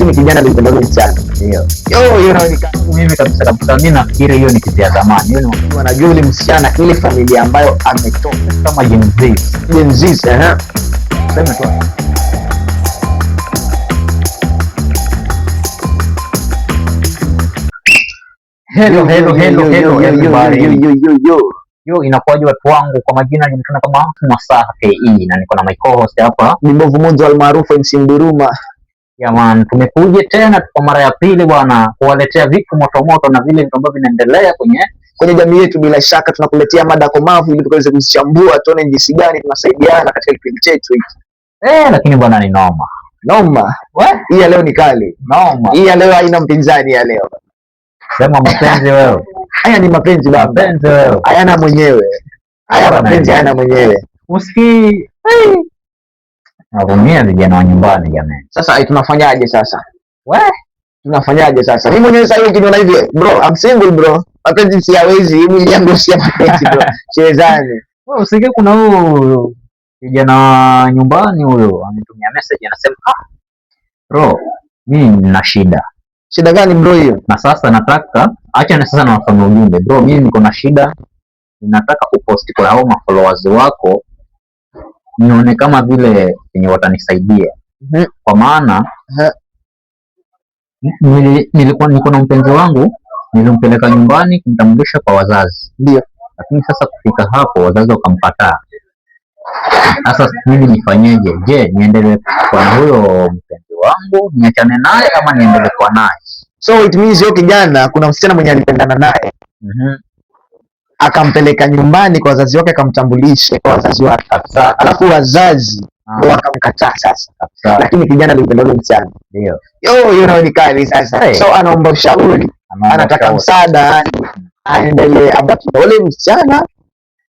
lakini kijana alipenda msichana. Ndio. Hiyo Mimi kabisa mimi nafikiri hiyo ni kitu ya zamani. Hiyo ni wanajua yule msichana ile familia ambayo ametoka kama Gen Z. Sema tu. Hello everybody. Yo, inakuwaje watu wangu? Kwa majina ninaitwa kama Masaha KE na niko na my co-host hapa ni Mbovu Mojo almaarufu MC Nduruma. Jamani, tumekuja tena kwa mara ya pili bwana kuwaletea vitu moto moto na vile vitu ambavyo vinaendelea kwenye jamii yetu. Bila shaka tunakuletea mada komavu ili tukaweze kuzichambua, tuone jinsi gani tunasaidiana katika kipindi chetu hiki. Lakini bwana ni noma. Hii ya leo ni kali. Hii ya leo haina mpinzani ya leo. Sema mapenzi wewe. Haya ni mapenzi baba. Mapenzi wewe. Hayana mwenyewe. Haya mapenzi hayana mwenyewe. Usikii. Naumia vijana wa nyumbani jamani. Sasa tunafanyaje sasa? Tunafanyaje sasa? Mimi mwenyewe sasa hivi ukiniona hivi, bro, I'm single bro. Mapenzi si hawezi, mimi yangu si mapenzi bro. Chezani. Wewe usikii kuna huyo kijana wa nyumbani huyo ametumia message anasema, bro, mimi nina shida. Shida gani bro hiyo? Na sasa nataka acha na sasa nawafanyia ujumbe. Bro, mimi niko na shida. Ninataka kupost kwa hao followers wako nione kama vile wenye watanisaidia. Kwa maana nilikuwa niko na mpenzi wangu, nilimpeleka nyumbani kumtambulisha kwa wazazi. Ndio. Lakini sasa kufika hapo wazazi wakamkataa. Sasa mimi nifanyeje? Je, niendelee kwa huyo mpenzi wangu, niachane naye ama niendelee kwa naye? So it means yo kijana kuna msichana mwenye alipendana naye. Akampeleka nyumbani kwa wazazi wake, akamtambulisha kwa wazazi wake. Alafu wazazi wakamkataa sasa. Lakini kijana alipenda yule msichana. Ndio. Hiyo ni kali sasa. So anaomba ushauri. Anataka msaada aendelee abaki na yule msichana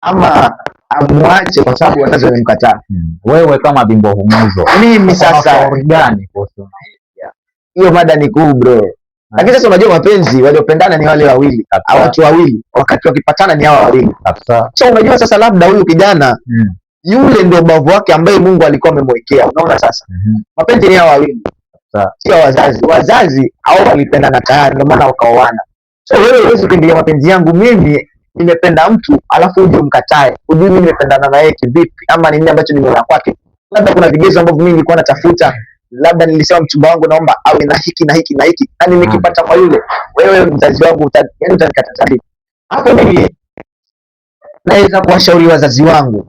ama amwache kwa sababu wazazi wamemkataa. Wewe kama Bimbovu Mojo, mimi sasa gani kuhusu hiyo mada? Ni cool bro. Lakini sasa unajua mapenzi waliopendana ni wale wawili, watu wawili, wakati wakipatana ni hao wawili. So unajua sasa labda huyu kijana yule ndio bavu wake ambaye Mungu alikuwa amemwekea. Unaona sasa? Mapenzi ni hao wawili. Sio wazazi. Wazazi hao walipendana tayari ndio maana wakaoana. So wewe huwezi kuingilia mapenzi yangu mimi nimependa mtu alafu uje umkatae. Ujui mimi nimependana na yeye kivipi ama nini ambacho nimeona kwake. Labda kuna vigezo ambavyo mimi nilikuwa natafuta. Labda nilisema mchumba wangu naomba awe na hiki na hiki na hiki. Na nimekipata kwa yule. Wewe mzazi wangu yaani utanikata vipi? Hapo mimi naweza kuwashauri wazazi wangu.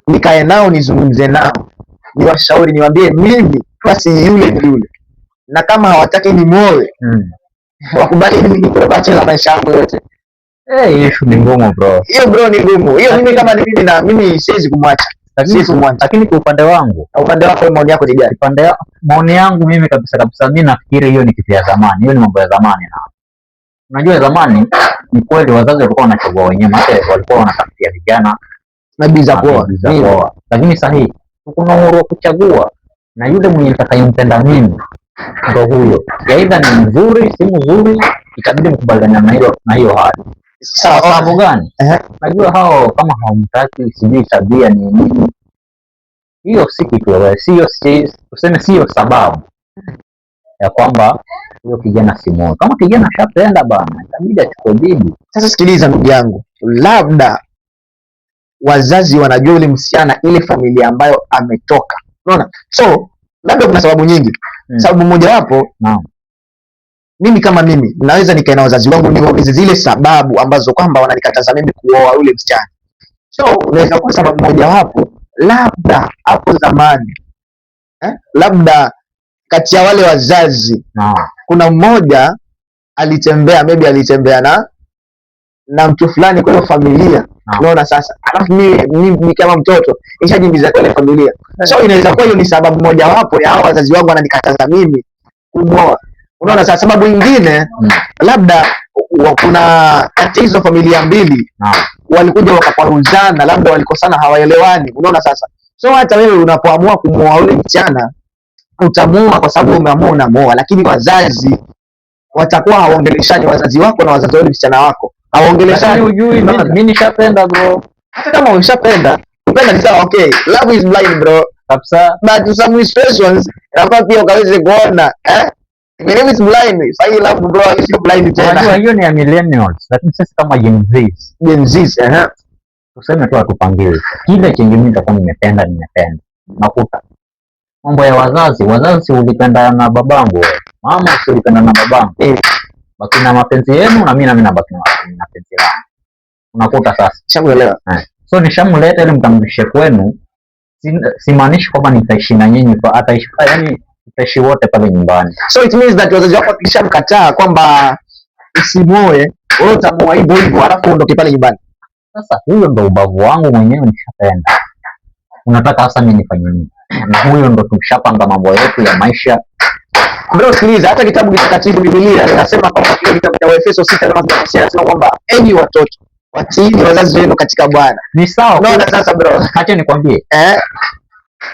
Nikae nao nizungumze nao. Niwashauri niwaambie mimi basi yule. Na kama hawataki ni muoe. Wakubali mimi nikuache na maisha yangu yote. Hiyo ni ngumu bro. Hiyo bro ni ngumu. Hiyo mimi kama ni mimi na mimi siwezi kumwacha. Lakini kwa upande wangu, maoni yako ni gani? Maoni yangu mimi kabisa mimi nafikiri hiyo ni kitu ya zamani. Hiyo ni mambo ya zamani na. Unajua zamani ni kweli wazazi walikuwa wanachagua wenyewe, maana walikuwa wanatafutia vijana na biza poa. Lakini sasa hivi kuna uhuru wa kuchagua na yule mwenye atakayempenda mimi ndio huyo. Aidha ni mzuri, si mzuri, itabidi mkubaliana na hiyo hali. Sababu gani? Najua hao kama hawamtaki sijui tabia ni nini. Hiyo si kitu wewe, sio sababu ya kwamba huyo kijana si moyo. Kama kijana shapenda bana, itabidi achukue bibi. Sasa sikiliza ndugu yangu, labda wazazi wanajua yule msichana ile familia ambayo ametoka. Unaona? So labda kuna sababu nyingi. Sababu moja wapo, mimi kama mimi naweza nikae na wazazi wangu niwaulize zile sababu ambazo kwamba wananikataza mimi kuoa yule msichana. So unaweza kuwa sababu moja wapo labda hapo zamani labda kati ya wale wazazi kuna mmoja alitembea na mtu fulani kwa familia. Unaona sasa? Alafu mimi kama mtoto nishajimbiza kwa ile familia. So inaweza kuwa hiyo ni sababu moja wapo ya hao wazazi wangu wananikataza mimi kumwoa. Unaona sasa? Sababu nyingine labda kuna kati hizo familia mbili walikuja wakakwaruzana, labda walikosana, hawaelewani. Unaona sasa? So hata wewe unapoamua kumwoa yule msichana utamuoa kwa sababu umeamua unamuoa, lakini wazazi watakuwa hawaongeleshani, wazazi wako na wazazi wa yule msichana wako hawaongeleshani. Mimi nishapenda bro. Hata kama unashapenda, upenda ni sawa, okay. Love is blind bro. kabisa. But some situations inafaa pia ukaweze kuona even is blind. Sasa hii love bro is blind tena. Unajua hiyo ni ya millennials, lakini sisi kama Gen Z tuseme tu atupangiwe kile chenye mimi nitakuwa nimependa. Nakuta mambo ya wazazi ulipenda na babangu, mama ulipenda na babangu, baki na mapenzi yenu na mimi nabaki na mapenzi yangu. Unakuta sasa shamuelewa. So nishamleta ili mkamlishe kwenu, simaanishi kwamba nitaishi na nyinyi kwa ataishi, yani tutaishi wote pale nyumbani. So it means that wazazi wako kishamkataa kwamba usimuoe, wewe utamuoa hivyo alafu ondoke pale nyumbani. Sasa huyo ndo ubavu wangu mwenyewe, nishapenda. Unataka hasa mimi nifanye nini? Na huyo ndo tushapanga mambo yetu ya maisha. Bro, sikiliza, hata kitabu kitakatifu Biblia inasema kwamba kile kitabu cha Efeso 6:9 inasema kwamba enyi watoto watiini wazazi wenu katika Bwana. Ni sawa. Unaona sasa bro? Acha nikwambie.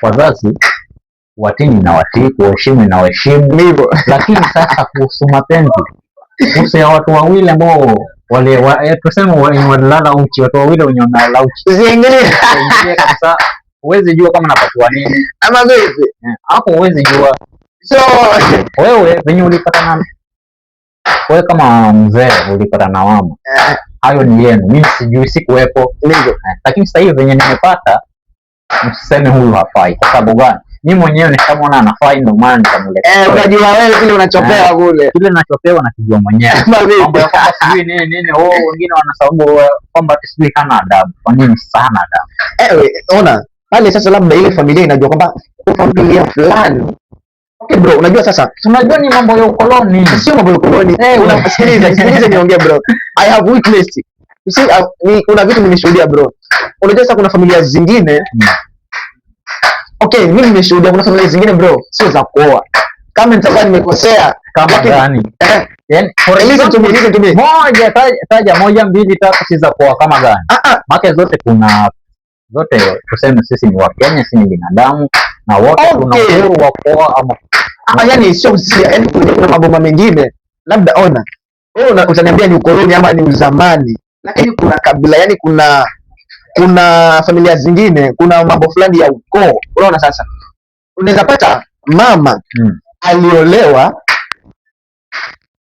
Wazazi watini na watii, kuheshimu na waheshimu hivyo. Lakini sasa kuhusu mapenzi, kuhusu ya watu wawili ambao wale tuseme wanalala uchi, watu wawili wenye wanalala uchi. Usiingilie kabisa. Huwezi jua kama napatiwa nini ama vipi? Hapo huwezi jua. So wewe venye ulipatana, wewe kama mzee ulipatana na mama, hayo ni yenu, mimi sijui, sikuwepo. Lakini sasa hivi venye nimepata, msiseme huyu hafai. Kwa sababu gani? Mimi mwenyewe nishamwona anafai, ndio maana nikamleta. Unajua wewe kile unachopewa kule, kile ninachopewa nakijua mwenyewe. Mambo ya kwamba sijui nini wengine wanasababu kwamba sijui hana adabu. Kwa nini sana adabu? Ona pale sasa, labda ile familia inajua kwamba familia fulani. Okay bro, unajua sasa tunajua ni mambo ya ukoloni. Sio mambo ya ukoloni. Unasikiliza niongea bro. I have witnessed. You see, kuna vitu nimeshuhudia bro. Unajua sasa kuna familia zingine okay, mimi nimeshuhudia kuna familia zingine bro, sio za kuoa. Kama nitakuwa nimekosea kama gani? Yaani listen to me. Moja taja 1 2 3 si za kuoa kama gani? Make zote tuseme sisi ni Wakenya, sisi ni binadamu na wote tuna uhuru wa kuoa ama yani sio yani kuna mambo mengine labda ona. Wewe utaniambia ni ukoloni ama ni uzamani, lakini kuna kabila, yani kuna familia zingine, kuna mambo fulani ya ukoo. Unaona sasa, unaweza pata mama aliolewa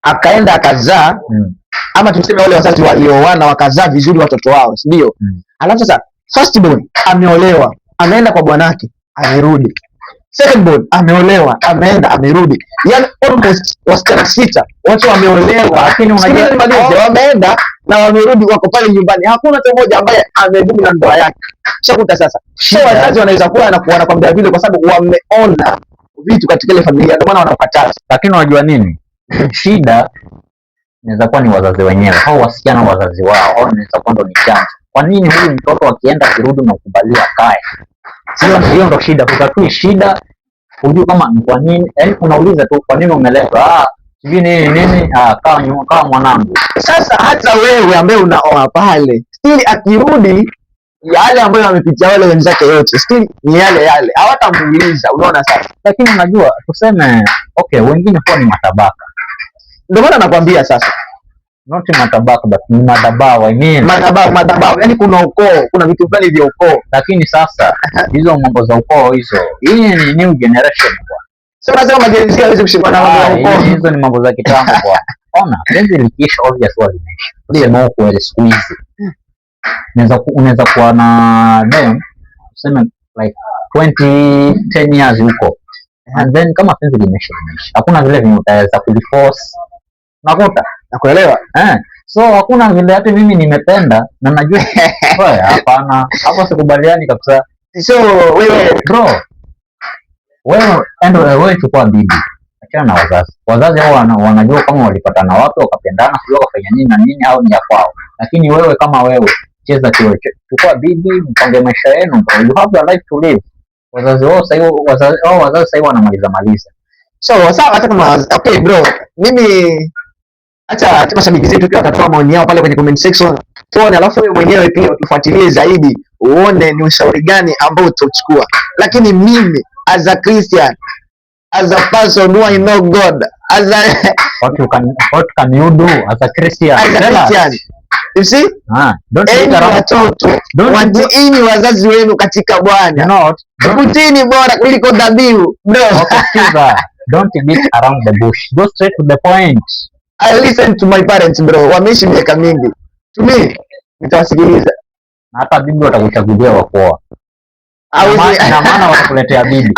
akaenda akazaa, ama tuseme wale wazazi walioana wakazaa vizuri watoto wao, si ndio? Alafu sasa first born ameolewa, ameenda kwa bwanake, amerudi. Second born ameolewa, ameenda, amerudi. Yani almost wasichana 6 wote wameolewa, lakini unajua wameenda na wamerudi, wako pale nyumbani. Hakuna hata mmoja ambaye amedumu na ndoa yake. Shakuta sasa. Sio wazazi wanaweza kuwa na kuanakwambia vile kwa sababu wameona vitu katika ile familia, ndio maana wanapata. Lakini unajua nini? Shida inaweza kuwa ni wazazi wenyewe au wasichana wazazi wao, au inaweza kuwa ndo ni chanzo. Kwa nini huyu mtoto akienda kirudi na kukubalia kae? Hiyo ndo shida. Kutatui shida, unajua kama ni kwa nini, yaani unauliza tu kwa nini umeletwa, sijui nini kama mwanangu. Sasa hata wewe ambaye unaoa pale, still akirudi yale ambayo amepitia wale wenzake yote still ni yale hawatamuuliza. Unaona sasa. Lakini unajua tuseme okay, wengine kwa ni matabaka, ndio maana nakwambia sasa, not matabaka but ni madhabahu. I mean madhabahu, yani kuna ukoo, kuna vitu fulani vya ukoo. Lakini sasa hizo mambo za ukoo hii ni new generation bwana. Sio lazima majenzi hawezi kushikana na mambo ya ukoo. Hizo ni mambo za kitambo bwana. Ona, penzi likiisha obvious limeisha. Tuseme huko ile siku hizi unaweza kuwa na dem tuseme like 10 years huko, and then kama penzi limeisha, hakuna vile vile utaweza kuliforce. Nakuta nakuelewa. So hakuna vile hata mimi nimependa na najua wewe hapana, hapo sikubaliani kabisa. So wewe bro, wewe chukua bibi, achana na wazazi hao wanajua kama walipatana wapi, wakapendana, sio wakafanya nini na nini, au ni ya kwao. Lakini wewe kama wewe cheza kiwewe, chukua bibi, mpange maisha yenu, you have your life to live. Wazazi wao sasa wanamaliza. So sawa, hata kama okay bro, mimi acha mashabiki zetu pia watatoa maoni yao pale kwenye comment section tuone, alafu wewe mwenyewe pia utufuatilie zaidi uone ni ushauri gani ambao utachukua. Lakini mimi as a Christian, as a person who I know God, what can you do as a Christian? You see? Don't Enyi watoto, watiini wazazi wenu katika Bwana. Kutini bora kuliko dhabihu. No. Okay, don't beat around the bush. Go straight to the point. I listen to my parents bro. Wameishi miaka mingi. To me, nitawasikiliza. Hata bibi watakuchagulia wakoa. Na maana watakuletea bibi.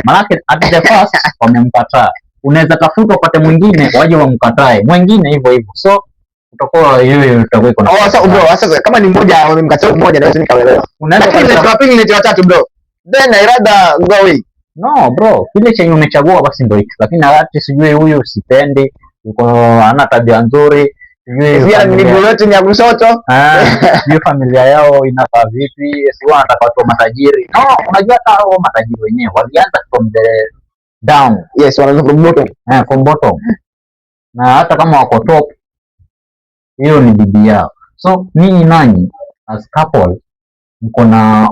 Maana at the first wamemkataa. Unaweza tafuta upate mwingine waje wamkatae. Mwingine hivyo hivyo. So utakuwa yeye utakuwa iko na. Sasa bro, sasa kama ni mmoja wamemkataa mmoja naweza nikaelewa. Unaweza kwa pili ni watatu bro. Then I rather go away. No bro, kile chenye umechagua basi ndio hicho. Lakini hata sijui huyu sipendi, yuko ana tabia nzuri, sijui familia yote ni ya kushoto. Sijui familia yao inakaa vipi, si wanataka watu matajiri. No, unajua hao matajiri wenyewe walianza from the down. Yes, wanaanza from bottom. From bottom. Na hata kama wako top, hiyo ni bibi yao. So ninyi nanyi as couple mko na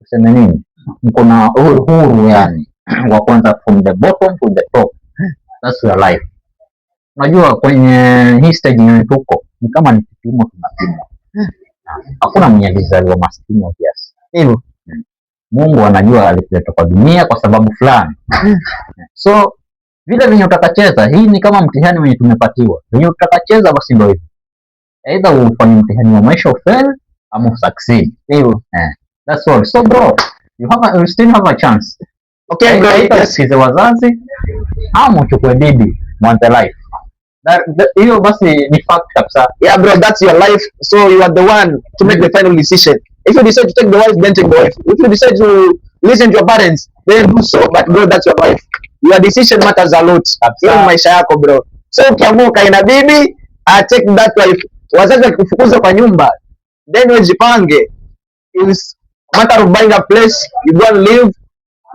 useme nini? Mko na uhuru yani wa kwanza from the bottom to the top. That's your life. Unajua kwenye hii stage yenye tuko ni kama ni kipimo tunapima. Hakuna mwenye alizaliwa maskini obvious. Hivyo Mungu anajua alipeleka kwa dunia kwa sababu fulani. So vile venye utakacheza, hii ni kama mtihani wenye tumepatiwa. Venye utakacheza basi ndio hivyo. Either ufanye mtihani wa maisha ufail ama succeed. Hivyo. That's all. So bro, you still have a chance. Okay bro, sikize wazazi ama uchukue bibi mwanze life. Hiyo basi ni fact kabisa. Yeah bro, that's your life. So you are the one to make the final decision. If you decide to take the wife, then take the wife. If you decide to listen to your parents, then do so. But bro, that's your life. Your decision matters a lot. Hiyo maisha yako bro. So ukiamua kaina bibi, take that wife. Wazazi wakikufukuza kwa nyumba, then wewe jipange. It's matter of buying a place, you go and live,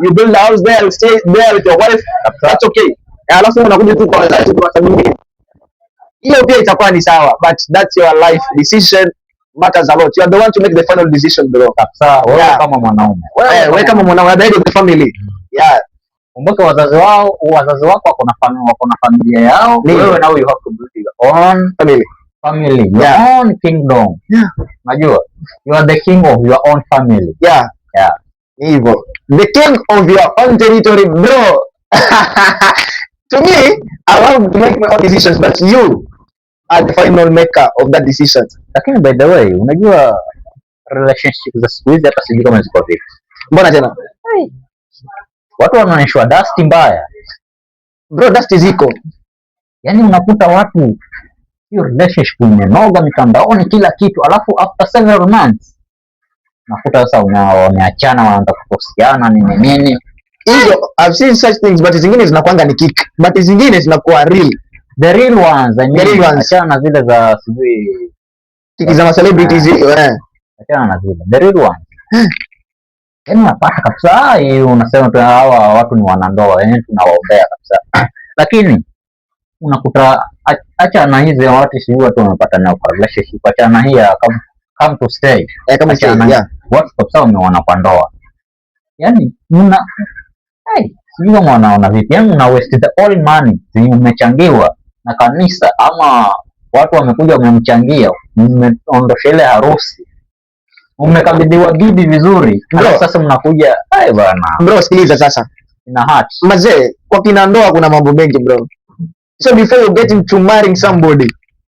you build a house there, you stay there with your wife. That's okay. Alafu unakuja tu kwa wazazi kwa sababu hiyo pia itakuwa ni sawa, but that's your life decision matters a lot. You are the one to make the final decision bro. Sawa, wewe kama mwanaume. Wewe kama mwanaume, the head of the family. Yeah. Kumbuka wazazi wako wako na familia yao. Wewe nao you have to build your own family, your own kingdom. Unajua, you are the king of your own family. Yeah. Hivyo. The king of your own territory bro. To me, I want to make my own decisions, but you are the final maker of that decision. Lakini by the way, unajua relationship za siku hizi hata sijui kama ziko vipi. Mbona tena? Watu wanaonyeshwa dust mbaya. Bro, dust ziko. Yaani unakuta watu hiyo relationship imenoga mitandaoni kila kitu, alafu after several months unakuta sasa wameachana, wanaanza kuposiana nini. Hizo I've seen such things, but zingine zinakuanga ni kick, but zingine zinakuwa real. The real ones, I mean, achana na zile za sijui kiki za celebrities hiyo achana na zile. The real ones. Yaani unapata kabisa hiyo unasema tu hawa watu ni wanandoa, yaani tunawaombea kabisa. Lakini unakuta acha na hizi watu sijui watu wamepata na relationship, acha na hii come to stay. Kama stay, watu kabisa wameona kwa ndoa. Yaani sijui kama wanaona vipi. Yaani una waste the all money zenye umechangiwa na kanisa ama watu wamekuja wamemchangia, umeondosha ile harusi, umekabidhiwa bibi vizuri, ndio sasa mnakuja bwana. Bro, sikiliza sasa, ina heart mazee, kwa kina ndoa kuna mambo mengi bro. So before you get into marrying somebody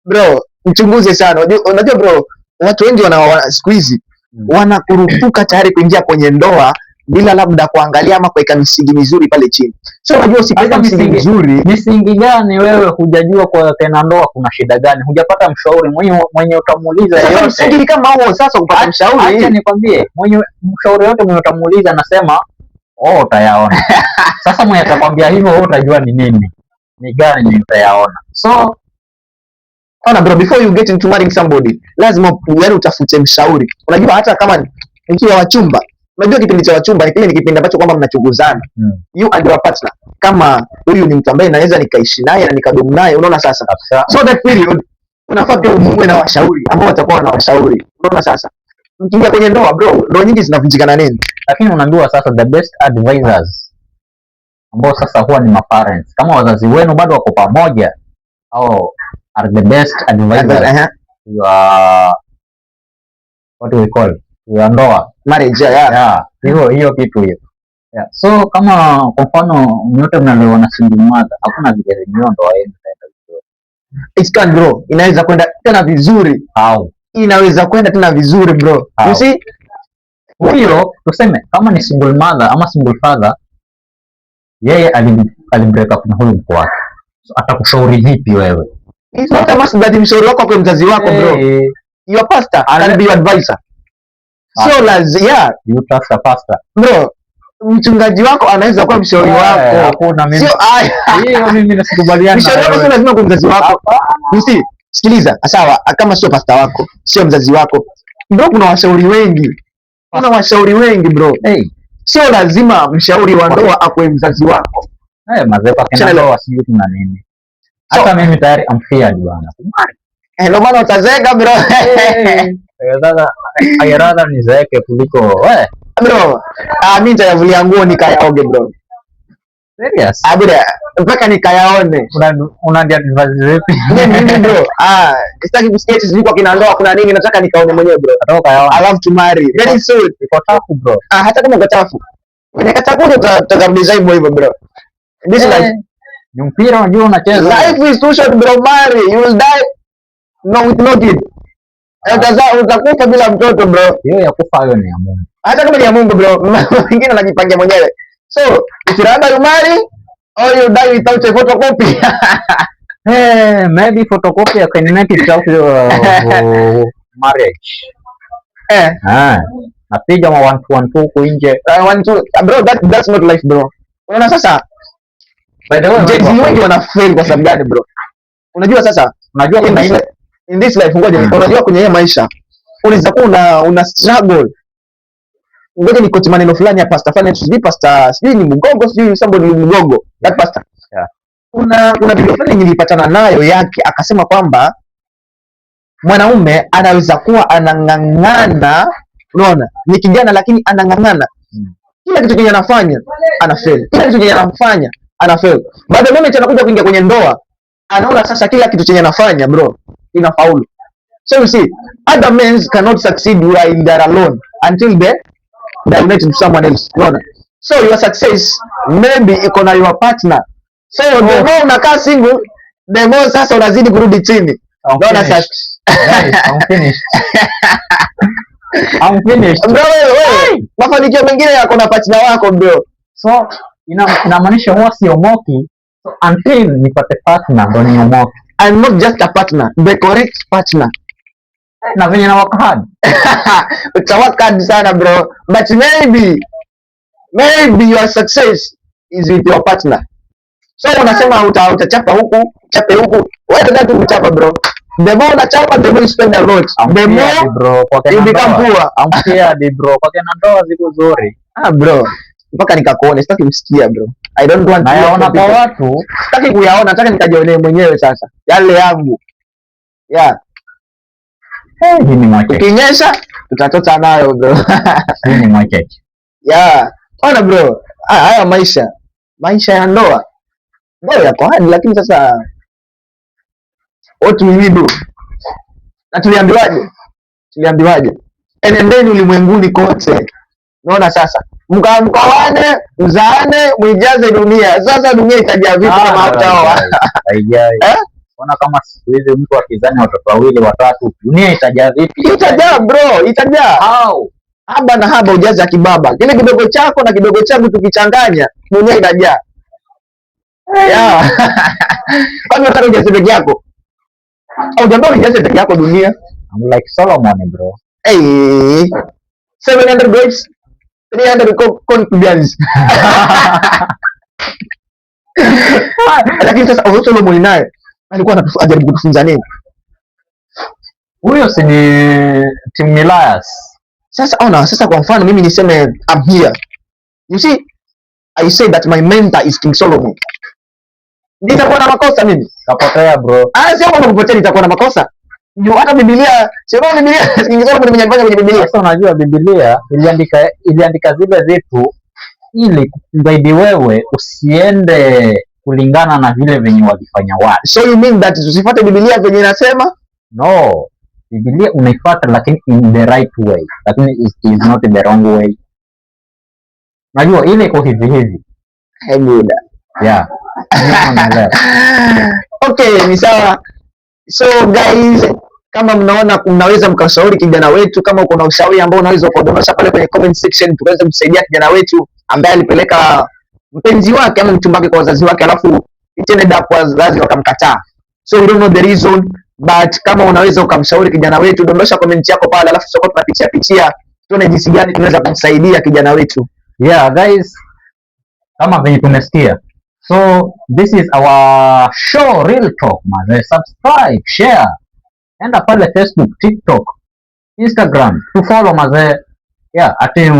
bro, mchunguze sana. Unajua bro, watu wengi siku hizi wanakurupuka tayari kuingia kwenye ndoa bila labda kuangalia ama kuweka misingi mizuri pale chini. So unajua usipoweka misingi mizuri, misingi gani wewe hujajua kwa tena ndoa kuna shida gani? Hujapata mshauri mwenye utamuuliza yote. Msingi kama huo sasa kupata mshauri. Acha nikwambie, mwenye mshauri yote mwenye utamuuliza anasema, utayaona." Sasa mwenye atakwambia hivyo wewe utajua ni nini? Ni gani utayaona. So ona bro, before you get into marrying somebody, lazima wewe utafute mshauri. Unajua hata kama ukiwa wachumba, unajua kipindi cha wachumba ni kipindi ambacho kwamba mnachunguzana. You and your partner. Kama huyu ni mtu ambaye naweza nikaishi naye na nikadumu naye, unaona sasa. So that period unafaa pia muwe na washauri ambao watakuwa na washauri. Unaona sasa. Mkiingia kwenye ndoa bro, ndoa nyingi zinavunjika na nini? Lakini unaambiwa sasa the best advisors ambao sasa huwa ni parents. Kama wazazi wenu bado wako pamoja, au are the best advisors. your what do we call your ndoa, marriage. Yeah. Hiyo kitu hiyo. Yeah. So kama kwa mfano nyote mnalewa na single mother, hakuna vile ndoa yenu itaenda vizuri. It can grow. Inaweza kwenda tena vizuri. How? Inaweza kwenda tena vizuri bro. How? You see? Huyo tuseme kama ni single mother ama single father, yeye alibreak up na huyo mko wake. So atakushauri vipi wewe? It's not a must that mshauri wako kwa mzazi wako bro. Your pastor can be your advisor. So lazima you trust a pastor. Bro, mchungaji wako anaweza kuwa mshauri wako. Hakuna mimi. Sio hiyo mimi nasikubaliana. Mshauri wako sio lazima kwa mzazi wako. You see? Sikiliza, sawa, kama sio pastor wako, sio mzazi wako. Bro, kuna washauri wengi. Kuna washauri wengi bro. Sio lazima mshauri wa ndoa akwe mzazi wako. Mazepa kana ndoa sijui kuna nini. Hata mimi tayari am feared bwana. Ndio maana utazeka bro. Sasa ayarada nizeeke kuliko bro. Mimi nitayavulia nguo nikayaoge bro. Serious? Bro, mpaka nikayaone. Unaandia advice vipi? Mimi bro. Sitaki kusikia sisi kwa kina ndoa kuna nini, nataka nikaone mwenyewe bro. Nataka kayaone. I love to marry. Very soon. Iko tafu bro. Hata kama uko tafu. Nikatakuja tutakarudisha hivyo bro. This life ni mpira unajua unacheza. Life is too short bro, marry. You will die with no kid. Utakufa bila mtoto bro. Hiyo ya kufa hiyo ni ya Mungu. Hata kama ni ya Mungu bro, wengine wanajipangia mwenyewe. So, if you rather you marry or you die without a photocopy. Maybe photocopy can make it out marriage. Napiga ma 1 huko nje. 1 bro, that's not life bro. Unaona sasa? By the way, wengi wana fail kwa sababu gani bro? Unajua sasa, unajua kuna ile in this life ngoja unajua kwenye maisha unaweza kuwa una struggle. Ngoja nikote maneno fulani ya pastor fulani, sijui ni Mgogo, sijui somebody ni Mgogo, that pastor. Kuna video fulani nilipatana nayo yake akasema kwamba mwanaume anaweza kuwa anang'ang'ana, unaona? Ni kijana lakini anang'ang'ana. Kila kitu kile anafanya ana fail. Kila kitu kile anafanya ana fail. Baada moment anakuja kuingia kwenye ndoa, anaona sasa kila kitu chenye anafanya bro inafaulu. So you see, other men cannot succeed while they are alone until they are united to someone else. Unaona? So your success maybe iko na your partner. So the more unakaa single, the more sasa unazidi kurudi chini. Unaona sasa? I'm finished. I'm finished. Bro, mafanikio mengine yako na partner wako bro. So inamaanisha huwa siomoki so until nipate partner ndo niomoki. I'm not just a partner, the correct partner. Na venye na work hard. Utawaka hard sana bro, but maybe your success is with your partner. So unasema utachapa huku, chape huku, wewe ndio utachapa bro. The more unachapa the more you spend a lot. The more bro, kwa you become poor. I'm scared bro, kwa kina ndoa ziko nzuri. Bro, mpaka nikakuone, sitaki kusikia bro. I don't want to yaona kwa watu, sitaki kuyaona, nataka nikajionee mwenyewe sasa. Yale yangu. Hii ni mwache. Ukinyesha tutatota nayo bro. Hii ni mwache. Ona bro, haya maisha ya ndoa. Ndio yako hadi, lakini sasa what will we do? Na tuliambiwaje? Enendeni ulimwenguni kote. Unaona sasa? Mkawane, mzaane, muijaze dunia. Sasa dunia itajaa vipi kama hataoa? Haijai. Ona kama siku hizi mtu akizani watoto wawili watatu, dunia itajaa vipi? Itajaa bro, itajaa. How? Haba na haba ujaza kibaba. Kile kidogo chako na kidogo changu tukichanganya, dunia itajaa. Kwani unataka ujaze peke yako? Au jambo ujaze peke yako dunia? I'm like Solomon bro. 700 grapes, 300 concubines. Lakini sasa Solomon naye alikuwa anajaribu kutufunza nini? Huyo si ni Timilias. Sasa kwa mfano mimi niseme I'm here. You see, I say that my mentor is King Solomon. Nitakuwa na makosa mimi? Kapotea bro. Sio kama kupotea nitakuwa na makosa. Ndio hata Biblia, sio Biblia, King Solomon nimefanya kwenye Biblia. Sasa unajua Biblia iliandika zile vitu ili kukusaidia wewe usiende kulingana na vile venye walifanya watu. So you mean that tusifuate Biblia venye inasema? No. Biblia unaifuata lakini in the right way, lakini is not the wrong way. Najua ile iko hivi muda yeah. Okay, ni sawa. So guys, kama mnaona mnaweza mkashauri kijana wetu, kama uko na ushauri ambao unaweza kudondosha pale kwenye comment section, tuweze kumsaidia kijana wetu ambaye alipeleka mpenzi wake ama mchumba wake kwa wazazi wake, alafu itended up wazazi wakamkataa. So we don't know the reason, but kama unaweza ukamshauri kijana wetu, dondosha comment yako pale, alafu soko tunapitia tuone jinsi gani tunaweza kumsaidia kijana wetu. Yeah guys, kama vile tumesikia, so this is our show Real Talk man. Subscribe, share, enda pale Facebook, TikTok, Instagram to follow mazee. Yeah, ati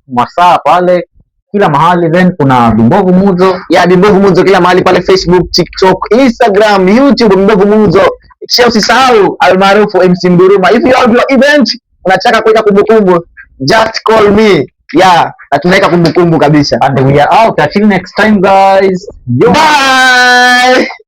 Mwasaa pale kila mahali, then kuna Bimbovu Muzo. Yeah, Bimbovu Muzo kila mahali pale, Facebook, TikTok, Instagram, YouTube, Bimbovu Muzo. Kisha usisahau almaarufu MC Mduruma. If you have your event unataka kuweka kumbukumbu, just call me. Yeah, na tunaweka kumbukumbu kabisa. And we are out. Until next time guys. Bye.